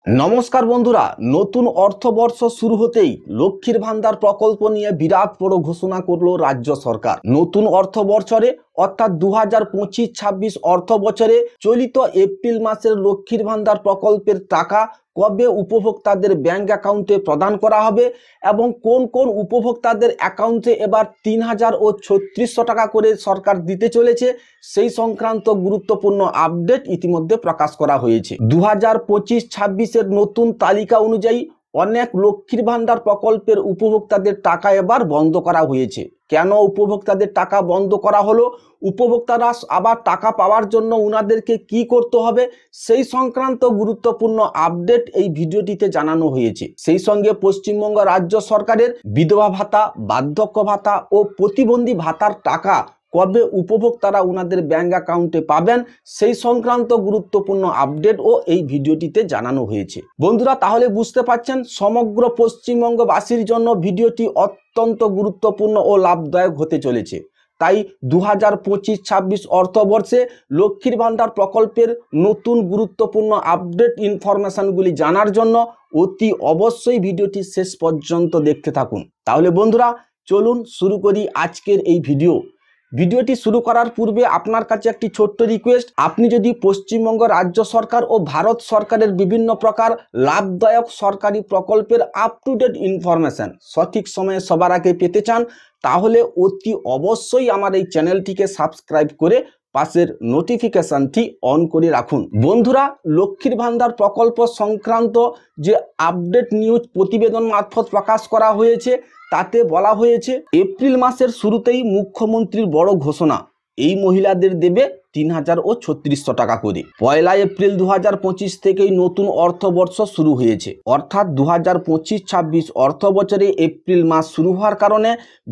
নমস্কার বন্ধুরা, নতুন অর্থবর্ষ শুরু হতেই লক্ষ্মীর ভান্ডার প্রকল্প নিয়ে বিরাট বড় ঘোষণা করলো রাজ্য সরকার। নতুন অর্থবর্ষে অর্থাৎ 2025-26 অর্থ বছরে চলিত এপ্রিল মাসের লক্ষ্মীর ভান্ডার প্রকল্পের টাকা কবে উপভোক্তাদের ব্যাংক অ্যাকাউন্টে প্রদান করা হবে এবং কোন কোন উপভোক্তাদের অ্যাকাউন্টে এবার 3000 ও 3600 টাকা করে সরকার দিতে চলেছে সেই সংক্রান্ত গুরুত্বপূর্ণ আপডেট ইতিমধ্যে প্রকাশ করা হয়েছে। 2025-26 নতুন তালিকা অনুযায়ী অনেক লক্ষ্মীর ভান্ডার প্রকল্পের উপভোক্তাদের টাকা এবার বন্ধ করা হয়েছে। কেন উপভোক্তাদের টাকা বন্ধ করা হলো, উপভোক্তারা আবার টাকা পাওয়ার জন্য উনাদেরকে কি করতে হবে সেই সংক্রান্ত গুরুত্বপূর্ণ আপডেট এই ভিডিওটিতে জানানো হয়েছে। সেই সঙ্গে পশ্চিমবঙ্গ রাজ্য সরকারের বিধবা ভাতা, বার্ধক্য ভাতা ও প্রতিবন্ধী ভাতার টাকা কবে উপভোক্তারা উনাদের ব্যাংক অ্যাকাউন্টে পাবেন সেই সংক্রান্ত গুরুত্বপূর্ণ আপডেট ও এই ভিডিওটিতে জানানো হয়েছে। বন্ধুরা, তাহলে বুঝতে পারছেন সমগ্র পশ্চিমবঙ্গবাসীর জন্য ভিডিওটি অত্যন্ত গুরুত্বপূর্ণ ও লাভদায়ক হতে চলেছে। তাই 2025-26 অর্থবর্ষে লক্ষ্মীর ভান্ডার প্রকল্পের নতুন গুরুত্বপূর্ণ আপডেট ইনফরমেশনগুলি জানার জন্য অতি অবশ্যই ভিডিওটি শেষ পর্যন্ত দেখতে থাকুন। তাহলে বন্ধুরা চলুন শুরু করি আজকের এই ভিডিওটি শুরু করার পূর্বে আপনার কাছে একটি ছোট্ট রিকোয়েস্ট, আপনি যদি পশ্চিমবঙ্গ রাজ্য সরকার ও ভারত সরকারের বিভিন্ন প্রকার লাভদায়ক সরকারি প্রকল্পের আপ টু ডেট ইনফরমেশন সঠিক সময়ে সবার আগে পেতে চান তাহলে অতি অবশ্যই আমার এই চ্যানেলটিকে সাবস্ক্রাইব করে পাশের নোটিফিকেশনটি অন করে রাখুন। বন্ধুরা, লক্ষ্মীর ভান্ডার প্রকল্প সংক্রান্ত যে আপডেট নিউজ প্রতিবেদন মারফত প্রকাশ করা হয়েছে তাতে বলা হয়েছে এপ্রিল মাসের শুরুতেই মুখ্যমন্ত্রীর বড় ঘোষণা, এই মহিলাদের দেবে 3000 ও 3600 টাকা করে। 1 এপ্রিল 2025 থেকেই নতুন অর্থবর্ষ শুরু হয়েছে, অর্থাৎ 2025-26 অর্থ বছরে এপ্রিল মাস শুরু হওয়ার কারণে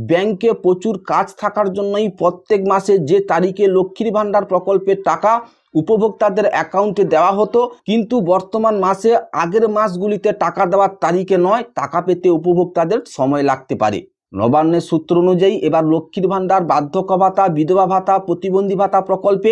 ব্যাংকে প্রচুর কাজ থাকার জন্যই প্রত্যেক মাসে যে তারিখে লক্ষ্মীর ভান্ডার প্রকল্পের টাকা উপভোক্তাদের অ্যাকাউন্টে দেওয়া হতো, কিন্তু বর্তমান মাসে আগের মাসগুলিতে টাকা দেওয়ার তারিখে নয়, টাকা পেতে উপভোক্তাদের সময় লাগতে পারে। নবান্নের সূত্র অনুযায়ী এবার লক্ষ্মীর ভান্ডার, বার্ধক্য ভাতা, বিধবা ভাতা, প্রতিবন্ধী ভাতা প্রকল্পে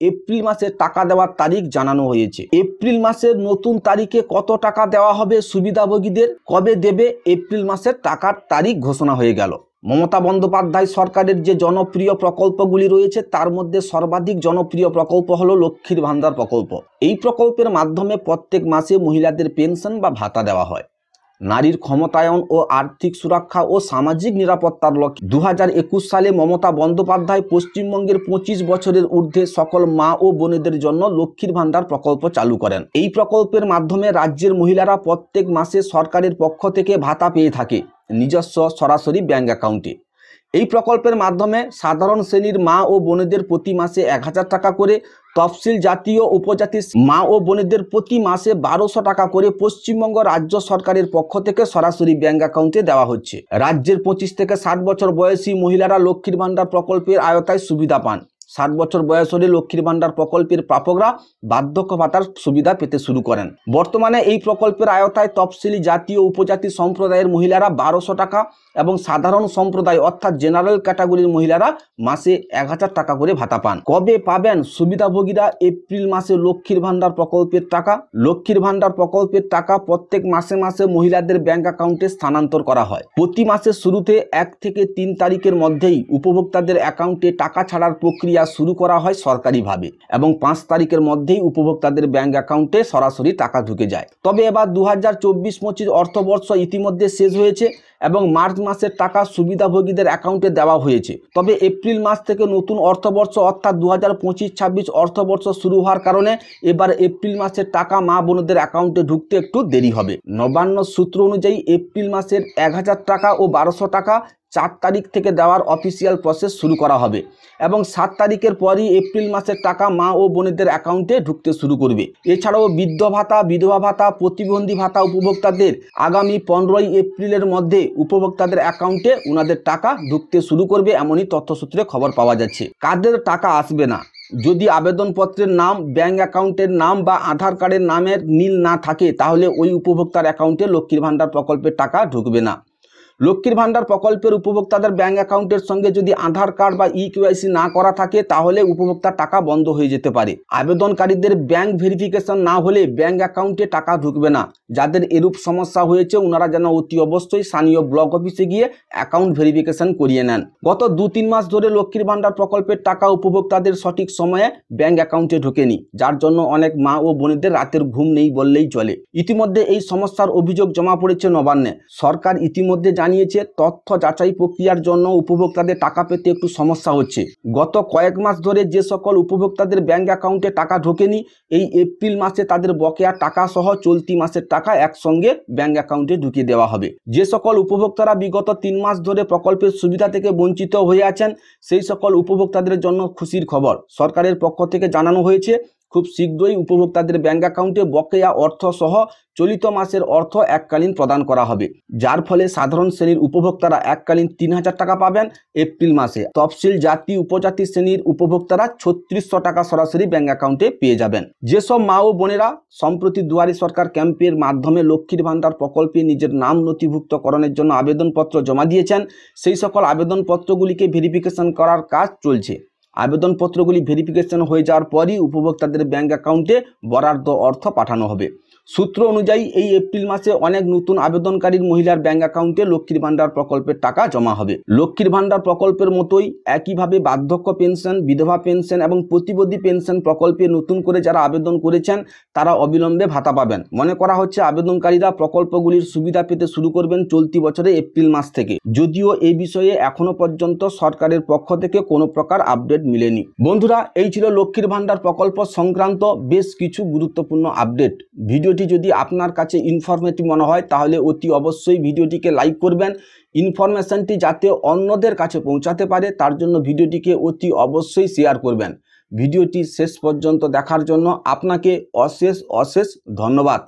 এপ্রিল মাসে টাকা দেওয়ার তারিখ জানানো হয়েছে। এপ্রিল মাসের নতুন তারিখে কত টাকা দেওয়া হবে সুবিধাভোগীদের, কবে দেবে এপ্রিল মাসের টাকার তারিখ ঘোষণা হয়ে গেল। মমতা বন্দ্যোপাধ্যায় সরকারের যে জনপ্রিয় প্রকল্পগুলি রয়েছে তার মধ্যে সর্বাধিক জনপ্রিয় প্রকল্প হলো লক্ষ্মীর ভান্ডার প্রকল্প। এই প্রকল্পের মাধ্যমে প্রত্যেক মাসে মহিলাদের পেনশন বা ভাতা দেওয়া হয়। নারীর ক্ষমতায়ন ও আর্থিক সুরক্ষা ও সামাজিক নিরাপত্তার লক্ষ্যে 2021 সালে মমতা বন্দ্যোপাধ্যায় পশ্চিমবঙ্গের 25 বছরের ঊর্ধ্বে সকল মা ও বোনেদের জন্য লক্ষ্মীর ভান্ডার প্রকল্প চালু করেন। এই প্রকল্পের মাধ্যমে রাজ্যের মহিলারা প্রত্যেক মাসে সরকারের পক্ষ থেকে ভাতা পেয়ে থাকে নিজস্ব সরাসরি ব্যাংক অ্যাকাউন্টে। এই প্রকল্পের মাধ্যমে সাধারণ শ্রেণীর মা ও বোনেদের প্রতি মাসে 1000 টাকা করে, তফসিল জাতি ও উপজাতির মা ও বোনেদের প্রতি মাসে 1200 টাকা করে পশ্চিমবঙ্গ রাজ্য সরকারের পক্ষ থেকে সরাসরি ব্যাংক অ্যাকাউন্টে দেওয়া হচ্ছে। রাজ্যের 25 থেকে 60 বছর বয়সী মহিলারা লক্ষ্মীর ভান্ডার প্রকল্পের আওতায় সুবিধা পান। 60 বছর বয়স হলে লক্ষ্মীর ভান্ডার প্রকল্পের প্রাপকরা বার্ধক্য ভাতার সুবিধা পেতে শুরু করেন। বর্তমানে এই প্রকল্পের আওতায় তফসিলি জাতি ও উপজাতি সম্প্রদায়ের মহিলারা 1200 টাকা এবং সাধারণ সম্প্রদায় অর্থাৎ জেনারেল ক্যাটাগরির মহিলারা মাসে 1000 টাকা করে ভাতা পান। কবে পাবেন সুবিধাভোগীরা এপ্রিল মাসে লক্ষ্মীর ভান্ডার প্রকল্পের টাকা? লক্ষ্মীর ভান্ডার প্রকল্পের টাকা প্রত্যেক মাসে মাসে মহিলাদের ব্যাংক অ্যাকাউন্টে স্থানান্তর করা হয়। প্রতি মাসের শুরুতে 1 থেকে 3 তারিখের মধ্যেই উপভোক্তাদের অ্যাকাউন্টে টাকা ছাড়ার প্রক্রিয়া শুরু করা হয় সরকারিভাবে এবং 5 তারিখের মধ্যেই উপভোক্তাদের ব্যাংক অ্যাকাউন্টে সরাসরি টাকা ঢুকে যায়। তবে এবার 2024-25 অর্থবর্ষ ইতিমধ্যে শেষ হয়েছে এবং মার্চ মাসের টাকা সুবিধাভোগীদের অ্যাকাউন্টে দেওয়া হয়েছে। তবে এপ্রিল মাস থেকে নতুন অর্থবর্ষ অর্থাৎ 2025-26 অর্থবর্ষ শুরু হওয়ার কারণে এবার এপ্রিল মাসের টাকা মা বোনদের অ্যাকাউন্টে ঢুকতে একটু দেরি হবে। নবান্ন সূত্র অনুযায়ী এপ্রিল মাসের 1000 টাকা ও 1200 টাকা 4 তারিখ থেকে দেওয়ার অফিসিয়াল প্রসেস শুরু করা হবে এবং 7 তারিখের পরই এপ্রিল মাসের টাকা মা ও বোনেদের অ্যাকাউন্টে ঢুকতে শুরু করবে। এছাড়াও বৃদ্ধ ভাতা, বিধবা ভাতা, প্রতিবন্ধী ভাতা উপভোক্তাদের আগামী 15 এপ্রিলের মধ্যে উপভোক্তাদের অ্যাকাউন্টে উনাদের টাকা ঢুকতে শুরু করবে, এমনই তথ্যসূত্রে খবর পাওয়া যাচ্ছে। কাদের টাকা আসবে না? যদি আবেদনপত্রের নাম, ব্যাংক অ্যাকাউন্টের নাম বা আধার কার্ডের নামের মিল না থাকে তাহলে ওই উপভোক্তার অ্যাকাউন্টে লক্ষ্মীর ভান্ডার প্রকল্পের টাকা ঢুকবে না। লক্ষ্মীর ভান্ডার প্রকল্পের উপভোক্তাদের ব্যাংক অ্যাকাউন্টের সঙ্গে যদি আধার কার্ড বা ইকেওয়াইসি না করা থাকে তাহলে উপভোক্তার টাকা বন্ধ হয়ে যেতে পারে। আবেদনকারীদের ব্যাংক ভেরিফিকেশন না হলে ব্যাংক অ্যাকাউন্টে টাকা ঢুকবে না। যাদের এরূপ সমস্যা হয়েছে ওনারা যেন অতি অবশ্যই স্থানীয় ব্লক অফিসে গিয়ে অ্যাকাউন্ট ভেরিফিকেশন করিয়ে নেন। গত 2-3 মাস ধরে লক্ষ্মীর ভান্ডার প্রকল্পের টাকা উপভোক্তাদের সঠিক সময়ে ব্যাংক অ্যাকাউন্টে ঢোকেনি, যার জন্য অনেক মা ও বোনেদের রাতের ঘুম নেই বললেই চলে। ইতিমধ্যে এই সমস্যার অভিযোগ জমা পড়েছে নবান্নে। সরকার ইতিমধ্যে জানিয়েছে তথ্য যাচাই প্রক্রিয়ার জন্য উপভোক্তাদের টাকা পেতে একটু সমস্যা হচ্ছে। গত কয়েক মাস ধরে যে সকল উপভোক্তাদের ব্যাংক অ্যাকাউন্টে টাকা ঢোকেনি, এই এপ্রিল মাসে তাদের বকেয়া টাকা সহ চলতি মাসের টাকা একসঙ্গে ব্যাংক অ্যাকাউন্টে ঢুকিয়ে দেওয়া হবে। যে সকল উপভোক্তারা বিগত 3 মাস ধরে প্রকল্পের সুবিধা থেকে বঞ্চিত হয়ে আছেন সেই সকল উপভোক্তাদের জন্য খুশির খবর। সরকারের পক্ষ থেকে জানানো হয়েছে খুব শীঘ্রই উপভোক্তাদের ব্যাংক অ্যাকাউন্টে বকেয়া অর্থ সহ চলিত মাসের অর্থ এককালীন প্রদান করা হবে, যার ফলে সাধারণ শ্রেণীর উপভোক্তারা এককালীন 3000 টাকা পাবেন এপ্রিল মাসে। তফসিল জাতি উপজাতি শ্রেণীর উপভোক্তারা 3600 টাকা সরাসরি ব্যাংক অ্যাকাউন্টে পেয়ে যাবেন। যেসব মা ও বোনেরা সম্প্রতি দুয়ারে সরকার ক্যাম্পের মাধ্যমে লক্ষ্মীর ভান্ডার প্রকল্পে নিজের নাম নথিভুক্তকরণের জন্য আবেদনপত্র জমা দিয়েছেন, সেই সকল আবেদনপত্রগুলিকে ভেরিফিকেশন করার কাজ চলছে। আবেদনপত্রগুলি ভেরিফিকেশন হয়ে যাওয়ার পরই উপভোক্তাদের ব্যাংক অ্যাকাউন্টে বরাদ্দ অর্থ পাঠানো হবে। সূত্র অনুযায়ী এই এপ্রিল মাসে অনেক নতুন আবেদনকারীর মহিলার ব্যাংক অ্যাকাউন্টে লক্ষ্মীর ভান্ডার প্রকল্পের টাকা জমা হবে। লক্ষ্মীর ভান্ডার প্রকল্পের মতোই একইভাবে বার্ধক্য পেনশন, বিধবা পেনশন এবং প্রতিবন্ধী পেনশন প্রকল্পে নতুন করে যারা আবেদন করেছেন তারা অবিলম্বে ভাতা পাবেন। মনে করা হচ্ছে আবেদনকারীরা প্রকল্পগুলির সুবিধা পেতে শুরু করবেন চলতি বছরে এপ্রিল মাস থেকে, যদিও এই বিষয়ে এখনো পর্যন্ত সরকারের পক্ষ থেকে কোনো প্রকার আপডেট মিলেনি। বন্ধুরা, এই ছিল লক্ষ্মীর ভান্ডার প্রকল্প সংক্রান্ত বেশ কিছু গুরুত্বপূর্ণ আপডেট। ভিডিওটি যদি আপনার কাছে ইনফরমেটিভ মনে হয় তাহলে অতি অবশ্যই ভিডিওটিকে লাইক করবেন। ইনফরমেশনটি যাতে অন্যদের কাছে পৌঁছাতে পারে তার জন্য ভিডিওটিকে অতি অবশ্যই শেয়ার করবেন। ভিডিওটি শেষ পর্যন্ত দেখার জন্য আপনাকে অশেষ ধন্যবাদ।